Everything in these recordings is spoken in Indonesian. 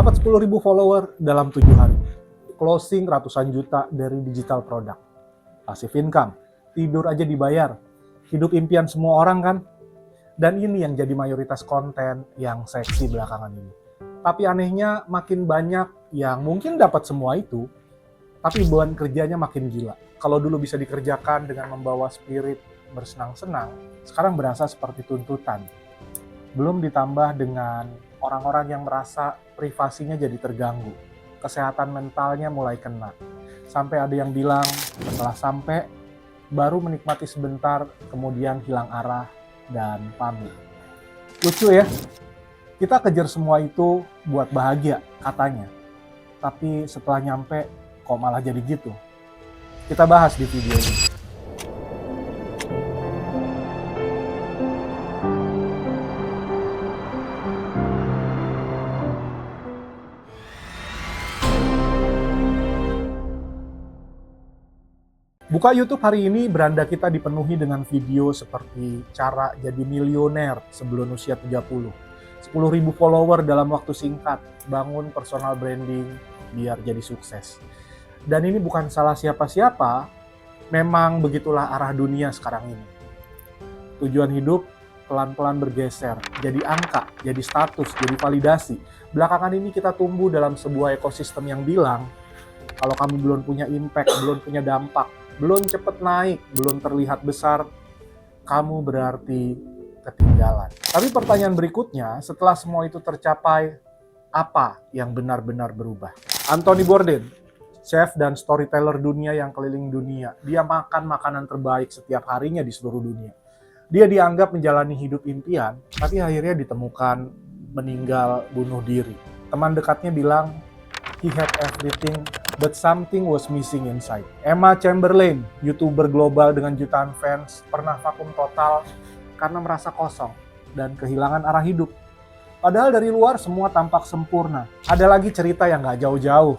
Dapat 10.000 follower dalam 7 hari. Closing ratusan juta dari digital product. Passive income, tidur aja dibayar. Hidup impian semua orang kan? Dan ini yang jadi mayoritas konten yang seksi belakangan ini. Tapi anehnya makin banyak yang mungkin dapat semua itu, tapi beban kerjanya makin gila. Kalau dulu bisa dikerjakan dengan membawa spirit bersenang-senang, sekarang berasa seperti tuntutan. Belum ditambah dengan orang-orang yang merasa privasinya jadi terganggu. Kesehatan mentalnya mulai kena. Sampai ada yang bilang setelah sampai, baru menikmati sebentar, kemudian hilang arah dan pamit. Lucu ya, kita kejar semua itu buat bahagia katanya. Tapi setelah nyampe, kok malah jadi gitu? Kita bahas di video ini. Buka YouTube hari ini, beranda kita dipenuhi dengan video seperti cara jadi milioner sebelum usia 30. 10.000 follower dalam waktu singkat, bangun personal branding biar jadi sukses. Dan ini bukan salah siapa-siapa, memang begitulah arah dunia sekarang ini. Tujuan hidup pelan-pelan bergeser, jadi angka, jadi status, jadi validasi. Belakangan ini kita tumbuh dalam sebuah ekosistem yang bilang, kalau kamu belum punya impact, belum punya dampak, belum cepet naik, belum terlihat besar, kamu berarti ketinggalan. Tapi pertanyaan berikutnya, setelah semua itu tercapai, apa yang benar-benar berubah? Anthony Bourdain, chef dan storyteller dunia yang keliling dunia. Dia makan makanan terbaik setiap harinya di seluruh dunia. Dia dianggap menjalani hidup impian, tapi akhirnya ditemukan meninggal bunuh diri. Teman dekatnya bilang, he had everything, but something was missing inside. Emma Chamberlain, YouTuber global dengan jutaan fans, pernah vakum total karena merasa kosong dan kehilangan arah hidup. Padahal dari luar semua tampak sempurna. Ada lagi cerita yang gak jauh-jauh.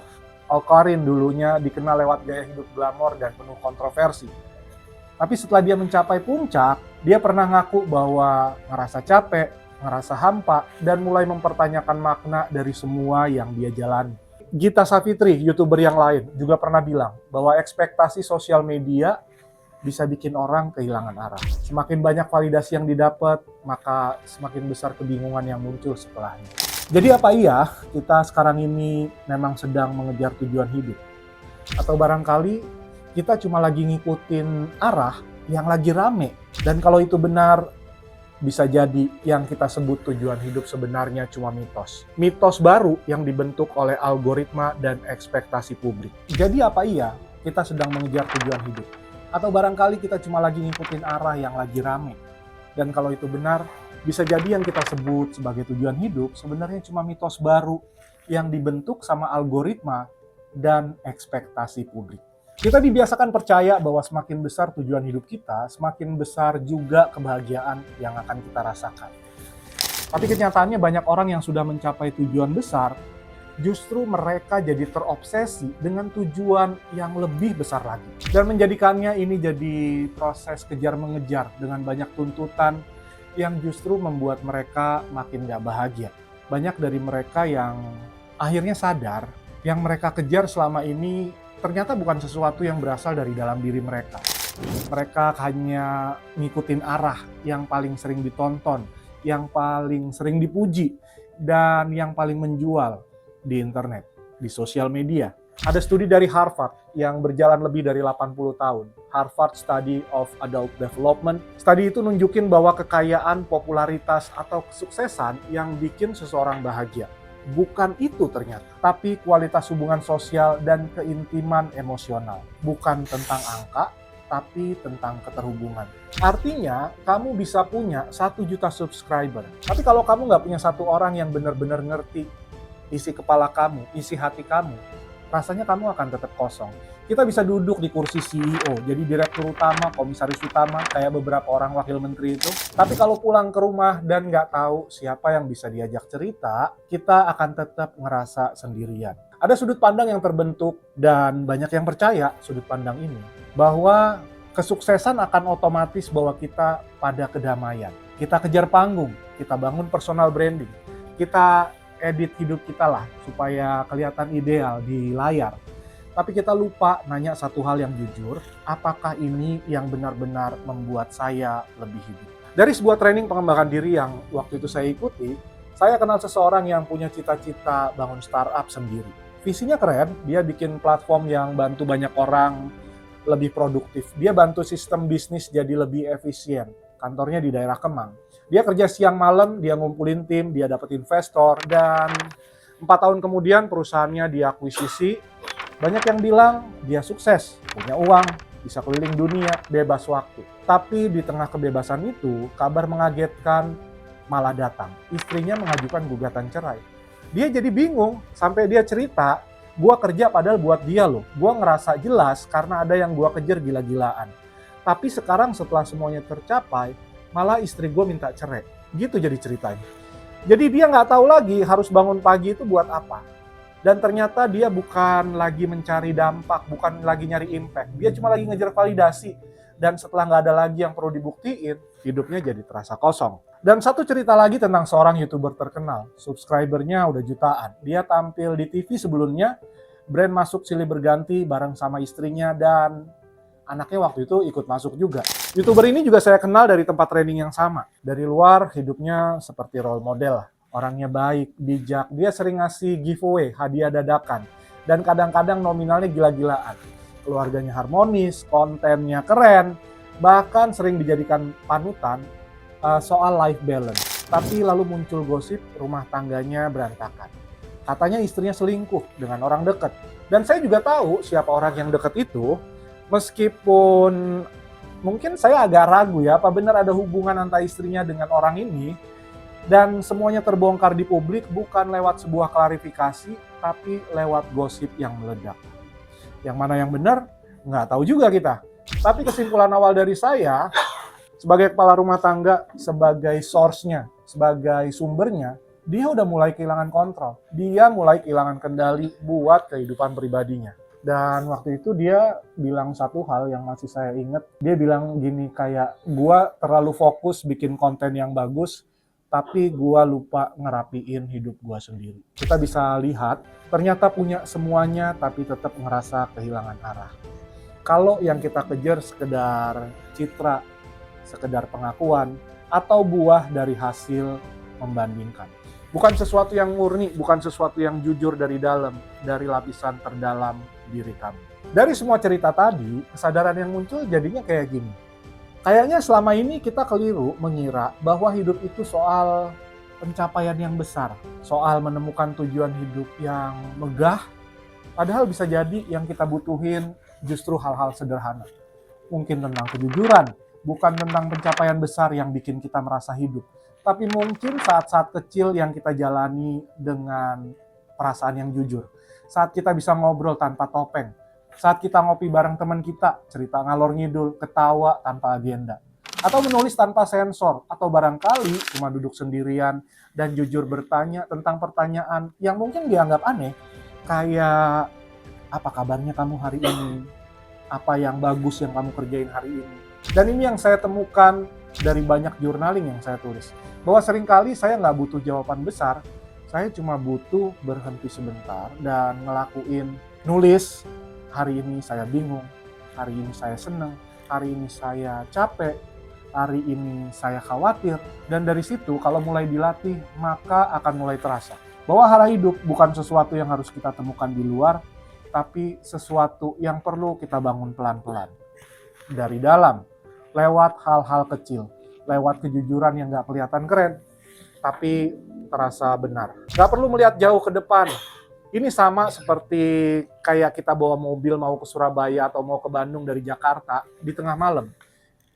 Al-Qarin dulunya dikenal lewat gaya hidup glamor dan penuh kontroversi. Tapi setelah dia mencapai puncak, dia pernah ngaku bahwa ngerasa capek, ngerasa hampa, dan mulai mempertanyakan makna dari semua yang dia jalani. Gita Savitri, YouTuber yang lain, juga pernah bilang bahwa ekspektasi sosial media bisa bikin orang kehilangan arah. Semakin banyak validasi yang didapat, maka semakin besar kebingungan yang muncul setelahnya. Jadi apa iya kita sekarang ini memang sedang mengejar tujuan hidup? Atau barangkali kita cuma lagi ngikutin arah yang lagi rame? Dan kalau itu benar, bisa jadi yang kita sebut tujuan hidup sebenarnya cuma mitos. Mitos baru yang dibentuk oleh algoritma dan ekspektasi publik. Jadi apa iya kita sedang mengejar tujuan hidup? Atau barangkali kita cuma lagi ngikutin arah yang lagi rame? Dan kalau itu benar, bisa jadi yang kita sebut sebagai tujuan hidup sebenarnya cuma mitos baru yang dibentuk sama algoritma dan ekspektasi publik. Kita dibiasakan percaya bahwa semakin besar tujuan hidup kita, semakin besar juga kebahagiaan yang akan kita rasakan. Tapi kenyataannya banyak orang yang sudah mencapai tujuan besar, justru mereka jadi terobsesi dengan tujuan yang lebih besar lagi. Dan menjadikannya ini jadi proses kejar-mengejar dengan banyak tuntutan yang justru membuat mereka makin gak bahagia. Banyak dari mereka yang akhirnya sadar, yang mereka kejar selama ini ternyata bukan sesuatu yang berasal dari dalam diri mereka. Mereka hanya ngikutin arah yang paling sering ditonton, yang paling sering dipuji, dan yang paling menjual di internet, di sosial media. Ada studi dari Harvard yang berjalan lebih dari 80 tahun. Harvard Study of Adult Development. Studi itu nunjukin bahwa kekayaan, popularitas, atau kesuksesan yang bikin seseorang bahagia. Bukan itu ternyata, tapi kualitas hubungan sosial dan keintiman emosional. Bukan tentang angka, tapi tentang keterhubungan. Artinya, kamu bisa punya 1 juta subscriber. Tapi kalau kamu nggak punya satu orang yang benar-benar ngerti isi kepala kamu, isi hati kamu, rasanya kamu akan tetap kosong. Kita bisa duduk di kursi CEO, jadi direktur utama, komisaris utama, kayak beberapa orang wakil menteri itu. Tapi kalau pulang ke rumah dan nggak tahu siapa yang bisa diajak cerita, kita akan tetap ngerasa sendirian. Ada sudut pandang yang terbentuk dan banyak yang percaya sudut pandang ini, bahwa kesuksesan akan otomatis bawa kita pada kedamaian. Kita kejar panggung, kita bangun personal branding, kita edit hidup kita lah supaya kelihatan ideal di layar. Tapi kita lupa nanya satu hal yang jujur, apakah ini yang benar-benar membuat saya lebih hidup? Dari sebuah training pengembangan diri yang waktu itu saya ikuti, saya kenal seseorang yang punya cita-cita bangun startup sendiri. Visinya keren, dia bikin platform yang bantu banyak orang lebih produktif. Dia bantu sistem bisnis jadi lebih efisien. Kantornya di daerah Kemang. Dia kerja siang malam, dia ngumpulin tim, dia dapat investor, dan 4 tahun kemudian perusahaannya diakuisisi. Banyak yang bilang dia sukses, punya uang, bisa keliling dunia, bebas waktu. Tapi di tengah kebebasan itu, kabar mengagetkan malah datang. Istrinya mengajukan gugatan cerai. Dia jadi bingung, sampai dia cerita, gua kerja padahal buat dia loh. Gua ngerasa jelas karena ada yang gua kejar gila-gilaan. Tapi sekarang setelah semuanya tercapai, malah istri gua minta cerai. Gitu jadi ceritanya. Jadi dia nggak tahu lagi harus bangun pagi itu buat apa. Dan ternyata dia bukan lagi mencari dampak, bukan lagi nyari impact. Dia cuma lagi ngejar validasi. Dan setelah nggak ada lagi yang perlu dibuktiin, hidupnya jadi terasa kosong. Dan satu cerita lagi tentang seorang YouTuber terkenal. Subscribernya udah jutaan. Dia tampil di TV sebelumnya, brand masuk silih berganti bareng sama istrinya, dan anaknya waktu itu ikut masuk juga. YouTuber ini juga saya kenal dari tempat training yang sama. Dari luar, hidupnya seperti role model lah. Orangnya baik, bijak, dia sering ngasih giveaway, hadiah dadakan. Dan kadang-kadang nominalnya gila-gilaan. Keluarganya harmonis, kontennya keren, bahkan sering dijadikan panutan soal life balance. Tapi lalu muncul gosip rumah tangganya berantakan. Katanya istrinya selingkuh dengan orang dekat. Dan saya juga tahu siapa orang yang dekat itu, meskipun mungkin saya agak ragu ya, apa benar ada hubungan antara istrinya dengan orang ini. Dan semuanya terbongkar di publik bukan lewat sebuah klarifikasi, tapi lewat gosip yang meledak. Yang mana yang benar, nggak tahu juga kita. Tapi kesimpulan awal dari saya, sebagai kepala rumah tangga, sebagai source-nya, sebagai sumbernya, dia udah mulai kehilangan kontrol. Dia mulai kehilangan kendali buat kehidupan pribadinya. Dan waktu itu dia bilang satu hal yang masih saya ingat. Dia bilang gini kayak, gua terlalu fokus bikin konten yang bagus, tapi gua lupa ngerapiin hidup gua sendiri. Kita bisa lihat, ternyata punya semuanya tapi tetap ngerasa kehilangan arah. Kalau yang kita kejar sekedar citra, sekedar pengakuan, atau buah dari hasil membandingkan. Bukan sesuatu yang murni, bukan sesuatu yang jujur dari dalam, dari lapisan terdalam diri kami. Dari semua cerita tadi, kesadaran yang muncul jadinya kayak gini. Kayaknya selama ini kita keliru mengira bahwa hidup itu soal pencapaian yang besar, soal menemukan tujuan hidup yang megah, padahal bisa jadi yang kita butuhin justru hal-hal sederhana. Mungkin tentang kejujuran, bukan tentang pencapaian besar yang bikin kita merasa hidup, tapi mungkin saat-saat kecil yang kita jalani dengan perasaan yang jujur. Saat kita bisa ngobrol tanpa topeng, saat kita ngopi bareng teman kita, cerita ngalor ngidul, ketawa tanpa agenda. Atau menulis tanpa sensor, atau barangkali cuma duduk sendirian dan jujur bertanya tentang pertanyaan yang mungkin dianggap aneh. Kayak, apa kabarnya kamu hari ini? Apa yang bagus yang kamu kerjain hari ini? Dan ini yang saya temukan dari banyak journaling yang saya tulis. Bahwa seringkali saya nggak butuh jawaban besar, saya cuma butuh berhenti sebentar dan ngelakuin nulis. Hari ini saya bingung, hari ini saya senang, hari ini saya capek, hari ini saya khawatir. Dan dari situ kalau mulai dilatih, maka akan mulai terasa bahwa hal hidup bukan sesuatu yang harus kita temukan di luar, tapi sesuatu yang perlu kita bangun pelan-pelan. Dari dalam, lewat hal-hal kecil, lewat kejujuran yang gak kelihatan keren, tapi terasa benar. Gak perlu melihat jauh ke depan. Ini sama seperti kayak kita bawa mobil mau ke Surabaya atau mau ke Bandung dari Jakarta di tengah malam.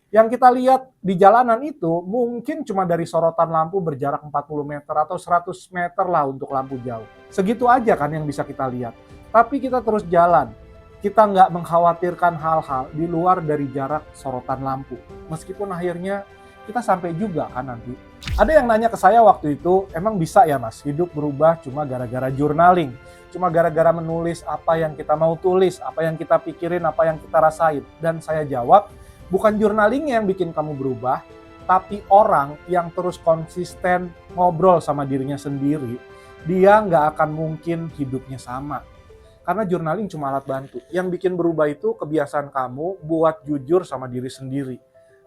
Yang kita lihat di jalanan itu mungkin cuma dari sorotan lampu berjarak 40 meter atau 100 meter lah untuk lampu jauh. Segitu aja kan yang bisa kita lihat. Tapi kita terus jalan. Kita nggak mengkhawatirkan hal-hal di luar dari jarak sorotan lampu. Meskipun akhirnya kita sampai juga kan nanti. Ada yang nanya ke saya waktu itu, emang bisa ya mas hidup berubah cuma gara-gara journaling? Cuma gara-gara menulis apa yang kita mau tulis, apa yang kita pikirin, apa yang kita rasain. Dan saya jawab, bukan journalingnya yang bikin kamu berubah, tapi orang yang terus konsisten ngobrol sama dirinya sendiri dia nggak akan mungkin hidupnya sama. Karena journaling cuma alat bantu. Yang bikin berubah itu kebiasaan kamu buat jujur sama diri sendiri.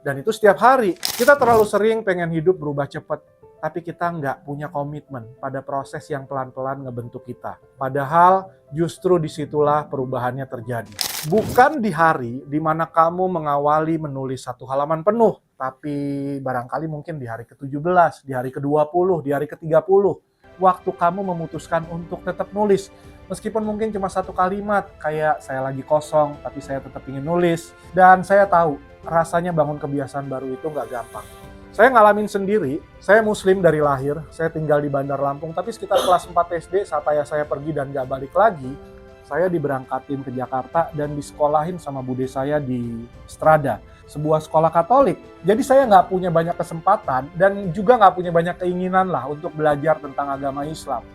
Dan itu setiap hari. Kita terlalu sering pengen hidup berubah cepat, tapi kita nggak punya komitmen pada proses yang pelan-pelan ngebentuk kita. Padahal justru disitulah perubahannya terjadi. Bukan di hari di mana kamu mengawali menulis satu halaman penuh, tapi barangkali mungkin di hari ke-17, di hari ke-20, di hari ke-30. Waktu kamu memutuskan untuk tetap nulis. Meskipun mungkin cuma satu kalimat, kayak saya lagi kosong, tapi saya tetap ingin nulis. Dan saya tahu, rasanya bangun kebiasaan baru itu nggak gampang. Saya ngalamin sendiri, saya muslim dari lahir, saya tinggal di Bandar Lampung, tapi sekitar kelas 4 SD saat ayah saya pergi dan nggak balik lagi, saya diberangkatin ke Jakarta dan disekolahin sama bude saya di Strada, sebuah sekolah Katolik. Jadi saya nggak punya banyak kesempatan dan juga nggak punya banyak keinginan lah untuk belajar tentang agama Islam,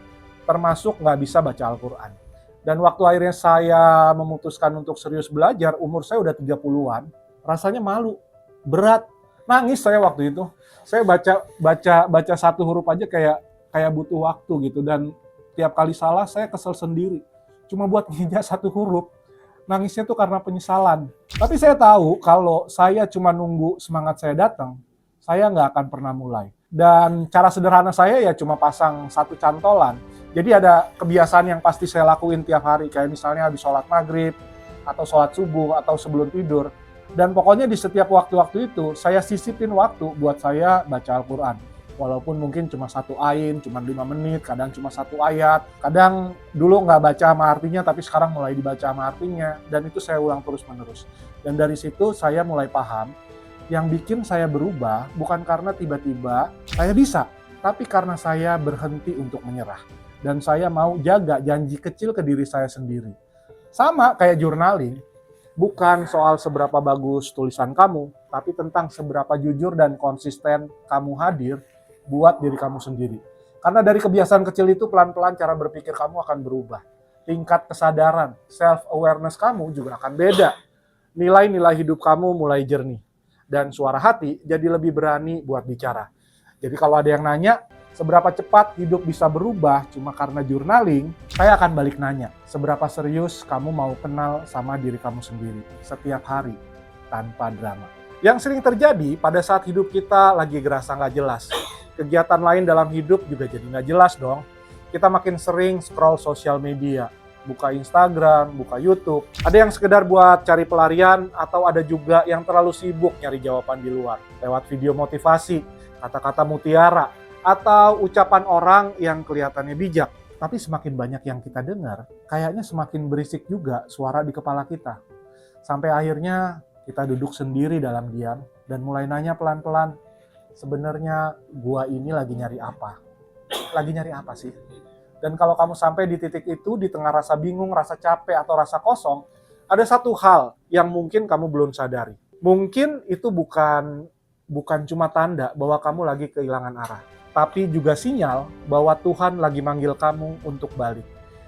termasuk nggak bisa baca Al-Quran. Dan waktu akhirnya saya memutuskan untuk serius belajar, umur saya udah 30-an, rasanya malu, berat. Nangis saya waktu itu. Saya baca satu huruf aja kayak butuh waktu gitu, dan tiap kali salah saya kesel sendiri. Cuma buat nginjak satu huruf. Nangisnya tuh karena penyesalan. Tapi saya tahu kalau saya cuma nunggu semangat saya datang, saya nggak akan pernah mulai. Dan cara sederhana saya ya cuma pasang satu cantolan. Jadi ada kebiasaan yang pasti saya lakuin tiap hari, kayak misalnya habis sholat maghrib, atau sholat subuh, atau sebelum tidur. Dan pokoknya di setiap waktu-waktu itu, saya sisipin waktu buat saya baca Al-Quran. Walaupun mungkin cuma satu ain, cuma 5 menit, kadang cuma satu ayat. Kadang dulu nggak baca sama artinya, tapi sekarang mulai dibaca sama artinya. Dan itu saya ulang terus-menerus. Dan dari situ saya mulai paham, yang bikin saya berubah bukan karena tiba-tiba saya bisa, tapi karena saya berhenti untuk menyerah. Dan saya mau jaga janji kecil ke diri saya sendiri. Sama kayak journaling. Bukan soal seberapa bagus tulisan kamu, tapi tentang seberapa jujur dan konsisten kamu hadir buat diri kamu sendiri. Karena dari kebiasaan kecil itu pelan-pelan cara berpikir kamu akan berubah. Tingkat kesadaran, self-awareness kamu juga akan beda. Nilai-nilai hidup kamu mulai jernih. Dan suara hati jadi lebih berani buat bicara. Jadi kalau ada yang nanya, seberapa cepat hidup bisa berubah cuma karena journaling, saya akan balik nanya, seberapa serius kamu mau kenal sama diri kamu sendiri setiap hari tanpa drama. Yang sering terjadi pada saat hidup kita lagi gerasa nggak jelas. Kegiatan lain dalam hidup juga jadi nggak jelas dong. Kita makin sering scroll sosial media, buka Instagram, buka YouTube. Ada yang sekedar buat cari pelarian, atau ada juga yang terlalu sibuk nyari jawaban di luar. Lewat video motivasi, kata-kata mutiara, atau ucapan orang yang kelihatannya bijak. Tapi semakin banyak yang kita dengar, kayaknya semakin berisik juga suara di kepala kita. Sampai akhirnya kita duduk sendiri dalam diam dan mulai nanya pelan-pelan, sebenarnya gua ini lagi nyari apa? Lagi nyari apa sih? Dan kalau kamu sampai di titik itu, di tengah rasa bingung, rasa capek, atau rasa kosong, ada satu hal yang mungkin kamu belum sadari. Mungkin itu bukan cuma tanda bahwa kamu lagi kehilangan arah, tapi juga sinyal bahwa Tuhan lagi manggil kamu untuk balik.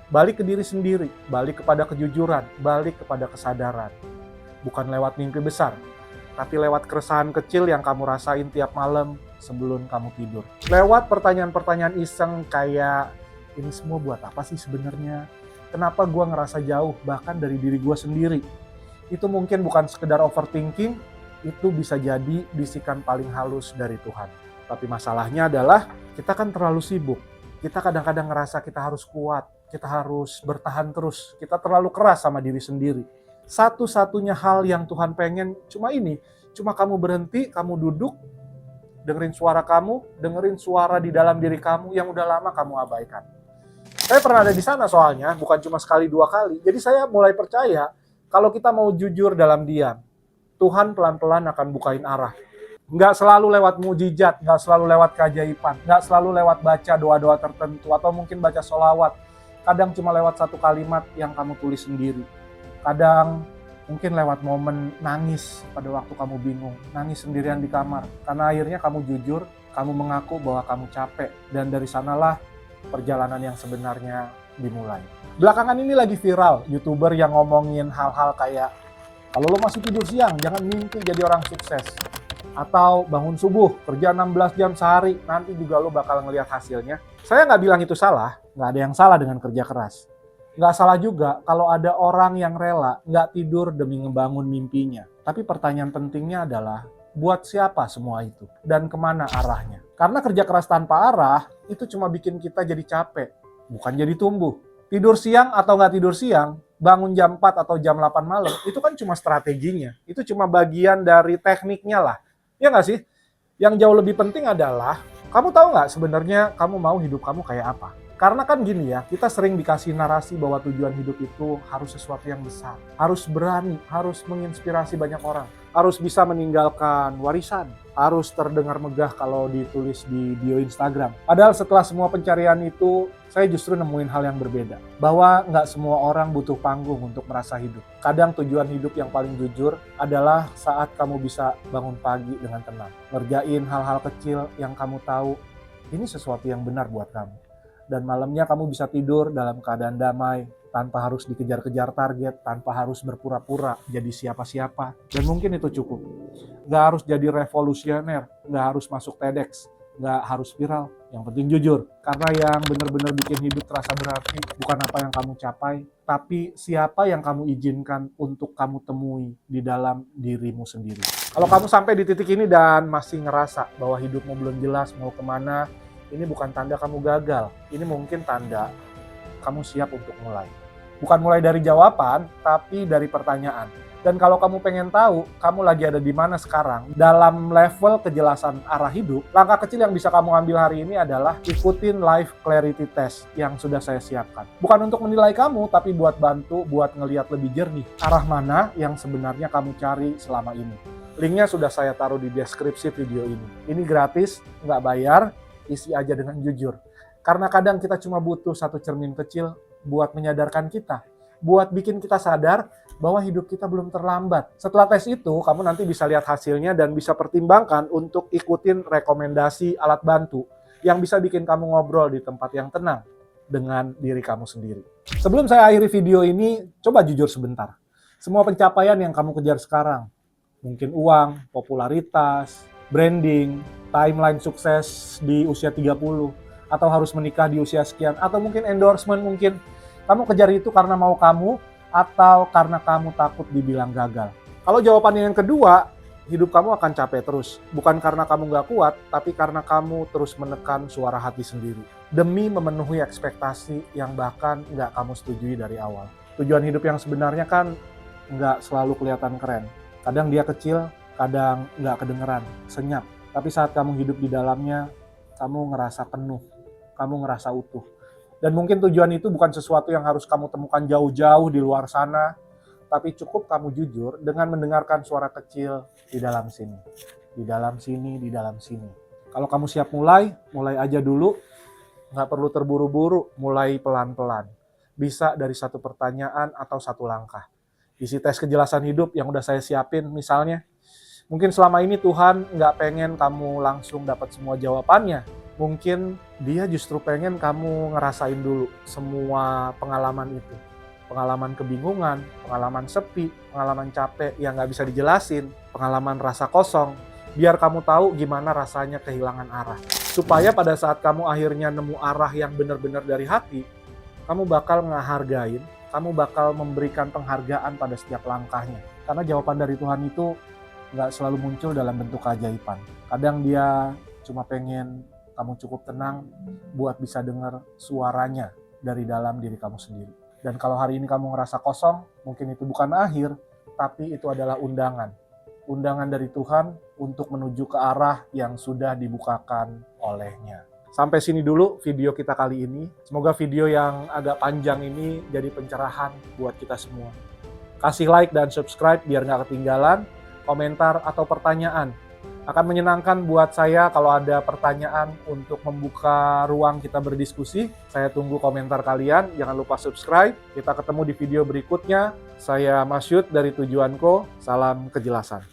Balik ke diri sendiri, balik kepada kejujuran, balik kepada kesadaran. Bukan lewat mimpi besar, tapi lewat keresahan kecil yang kamu rasain tiap malam sebelum kamu tidur. Lewat pertanyaan-pertanyaan iseng kayak, ini semua buat apa sih sebenarnya? Kenapa gue ngerasa jauh bahkan dari diri gue sendiri? Itu mungkin bukan sekedar overthinking, itu bisa jadi bisikan paling halus dari Tuhan. Tapi masalahnya adalah kita kan terlalu sibuk. Kita kadang-kadang ngerasa kita harus kuat, kita harus bertahan terus. Kita terlalu keras sama diri sendiri. Satu-satunya hal yang Tuhan pengen cuma ini. Cuma kamu berhenti, kamu duduk, dengerin suara kamu, dengerin suara di dalam diri kamu yang udah lama kamu abaikan. Saya pernah ada di sana soalnya, bukan cuma sekali dua kali. Jadi saya mulai percaya kalau kita mau jujur dalam diam, Tuhan pelan-pelan akan bukain arah. Nggak selalu lewat mujizat, nggak selalu lewat keajaiban, nggak selalu lewat baca doa-doa tertentu, atau mungkin baca sholawat. Kadang cuma lewat satu kalimat yang kamu tulis sendiri. Kadang mungkin lewat momen nangis pada waktu kamu bingung, nangis sendirian di kamar. Karena akhirnya kamu jujur, kamu mengaku bahwa kamu capek, dan dari sanalah perjalanan yang sebenarnya dimulai. Belakangan ini lagi viral, YouTuber yang ngomongin hal-hal kayak, kalau lo masih tidur siang, jangan mimpi jadi orang sukses. Atau bangun subuh, kerja 16 jam sehari, nanti juga lo bakal ngelihat hasilnya. Saya nggak bilang itu salah, nggak ada yang salah dengan kerja keras. Nggak salah juga kalau ada orang yang rela nggak tidur demi ngebangun mimpinya. Tapi pertanyaan pentingnya adalah, buat siapa semua itu? Dan kemana arahnya? Karena kerja keras tanpa arah, itu cuma bikin kita jadi capek, bukan jadi tumbuh. Tidur siang atau nggak tidur siang, bangun jam 4 atau jam 8 malam, itu kan cuma strateginya. Itu cuma bagian dari tekniknya lah. Ya nggak sih? Yang jauh lebih penting adalah, kamu tahu nggak sebenarnya kamu mau hidup kamu kayak apa? Karena kan gini ya, kita sering dikasih narasi bahwa tujuan hidup itu harus sesuatu yang besar. Harus berani, harus menginspirasi banyak orang. Harus bisa meninggalkan warisan. Harus terdengar megah kalau ditulis di bio Instagram. Padahal setelah semua pencarian itu, saya justru nemuin hal yang berbeda. Bahwa nggak semua orang butuh panggung untuk merasa hidup. Kadang tujuan hidup yang paling jujur adalah saat kamu bisa bangun pagi dengan tenang. Ngerjain hal-hal kecil yang kamu tahu, ini sesuatu yang benar buat kamu. Dan malamnya kamu bisa tidur dalam keadaan damai, tanpa harus dikejar-kejar target, tanpa harus berpura-pura jadi siapa-siapa. Dan mungkin itu cukup. Nggak harus jadi revolusioner, nggak harus masuk TEDx, nggak harus viral. Yang penting jujur. Karena yang benar-benar bikin hidup terasa berarti bukan apa yang kamu capai, tapi siapa yang kamu izinkan untuk kamu temui di dalam dirimu sendiri. Kalau kamu sampai di titik ini dan masih ngerasa bahwa hidupmu belum jelas mau kemana, ini bukan tanda kamu gagal. Ini mungkin tanda kamu siap untuk mulai. Bukan mulai dari jawaban, tapi dari pertanyaan. Dan kalau kamu pengen tahu, kamu lagi ada di mana sekarang, dalam level kejelasan arah hidup, langkah kecil yang bisa kamu ambil hari ini adalah ikutin Life Clarity Test yang sudah saya siapkan. Bukan untuk menilai kamu, tapi buat bantu, buat ngelihat lebih jernih arah mana yang sebenarnya kamu cari selama ini. Linknya sudah saya taruh di deskripsi video ini. Ini gratis, nggak bayar, isi aja dengan jujur. Karena kadang kita cuma butuh satu cermin kecil buat menyadarkan kita, buat bikin kita sadar bahwa hidup kita belum terlambat. Setelah tes itu, kamu nanti bisa lihat hasilnya dan bisa pertimbangkan untuk ikutin rekomendasi alat bantu yang bisa bikin kamu ngobrol di tempat yang tenang dengan diri kamu sendiri. Sebelum saya akhiri video ini, coba jujur sebentar. Semua pencapaian yang kamu kejar sekarang, mungkin uang, popularitas, branding, timeline sukses di usia 30, atau harus menikah di usia sekian, atau mungkin endorsement mungkin. Kamu kejar itu karena mau kamu, atau karena kamu takut dibilang gagal. Kalau jawabannya yang kedua, hidup kamu akan capek terus. Bukan karena kamu nggak kuat, tapi karena kamu terus menekan suara hati sendiri. Demi memenuhi ekspektasi yang bahkan nggak kamu setujui dari awal. Tujuan hidup yang sebenarnya kan nggak selalu kelihatan keren. Kadang dia kecil, kadang nggak kedengeran, senyap. Tapi saat kamu hidup di dalamnya, kamu ngerasa penuh, kamu ngerasa utuh. Dan mungkin tujuan itu bukan sesuatu yang harus kamu temukan jauh-jauh di luar sana, tapi cukup kamu jujur dengan mendengarkan suara kecil di dalam sini. Di dalam sini, di dalam sini. Kalau kamu siap mulai aja dulu. Nggak perlu terburu-buru, mulai pelan-pelan. Bisa dari satu pertanyaan atau satu langkah. Isi tes kejelasan hidup yang udah saya siapin misalnya. Mungkin selama ini Tuhan nggak pengen kamu langsung dapat semua jawabannya. Mungkin dia justru pengen kamu ngerasain dulu semua pengalaman itu. Pengalaman kebingungan, pengalaman sepi, pengalaman capek yang nggak bisa dijelasin, pengalaman rasa kosong. Biar kamu tahu gimana rasanya kehilangan arah. Supaya pada saat kamu akhirnya nemu arah yang benar-benar dari hati, kamu bakal ngehargain, kamu bakal memberikan penghargaan pada setiap langkahnya. Karena jawaban dari Tuhan itu nggak selalu muncul dalam bentuk keajaiban. Kadang dia cuma pengen kamu cukup tenang buat bisa dengar suaranya dari dalam diri kamu sendiri. Dan kalau hari ini kamu ngerasa kosong, mungkin itu bukan akhir, tapi itu adalah undangan. Undangan dari Tuhan untuk menuju ke arah yang sudah dibukakan olehnya. Sampai sini dulu video kita kali ini. Semoga video yang agak panjang ini jadi pencerahan buat kita semua. Kasih like dan subscribe biar nggak ketinggalan komentar atau pertanyaan. Akan menyenangkan buat saya kalau ada pertanyaan untuk membuka ruang kita berdiskusi. Saya tunggu komentar kalian. Jangan lupa subscribe. Kita ketemu di video berikutnya. Saya Mas Yud dari Tujuanko. Salam kejelasan.